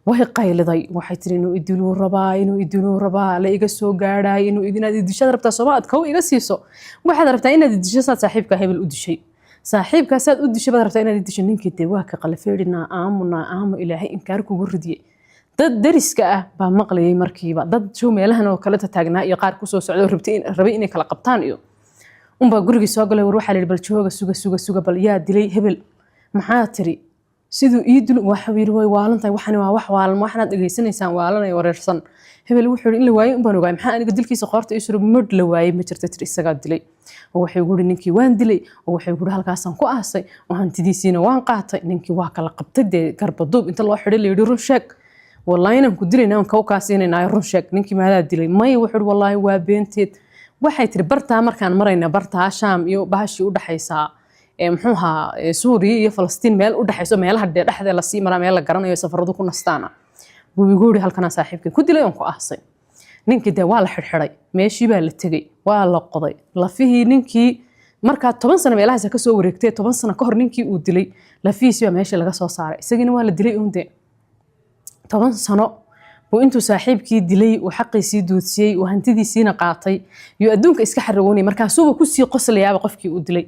way qayliday waxay tiri inuu idiluu rabaa la iga soo gaadhay inuu idinaad idishada rabtaa Soomaad ka iga siiso waxaad rabtaa inaad idisho saaxiibka hebel u dishay saaxiibkaas aad u dishay baad rabtaa inaad idisho ninkii de waa ka qalafeedina aamu ilaahay inkaar kugu ridiyay dad dariska ah baa maqlayay markiiba dad soo meelahan oo kala taagnaa iyo qaar ku soo socdo rabay inay kala qabtaan iyo umba gurigii soo galay war waxa la bal jooga suga bal yaa dilay hebel maxaa tiri sidoo idil waxa wiir way waalantahay waxani waa wax waalan waxaad dhageysanaysaan waalanay wareersan hebel wuxuu in la waayay baan ogaay maxaa aniga dilkiisa qoorta isru mud la waayay ma jirta tir isaga dilay oo waxay guri ninkii waan dilay oo waxay guri halkaasan ku aasay oo hantidiisina waan qaatay ninkii waa kala qabtay de garbaduub inta loo xidhay leeyahay run sheeg wallahi inaan ku dilayna aan ka kaasiinayna run sheeg ninkii maadaa dilay may wuxuu wallahi waa beenteed waxay tiri bartaa markaan marayna bartaa Shaam iyo bahashi u dhaxaysaa muxuu ahaa Suuriya iyo Falastiin meel u dhaxayso meelaha dhexda la sii maraa meel la garanayo safaradu ku nastaana guubigoori halkana saaxiibkay ku dilay oo ku aasay ninkii de waa la xirxiray meeshii baa la tagay waa la qoday lafihii ninkii marka 10 sano meelahaas ka soo wareegtay 10 sano ka hor ninkii uu dilay lafihiisa waa meeshii laga soo saaray isagina waa la dilay uunde 10 sano oo intuu saaxiibkii dilay oo xaqiisii duudsiyay oo hantidiisina qaatay iyo adduunka iska xarroonay markaas uu ku sii qoslayaaba qofkii uu dilay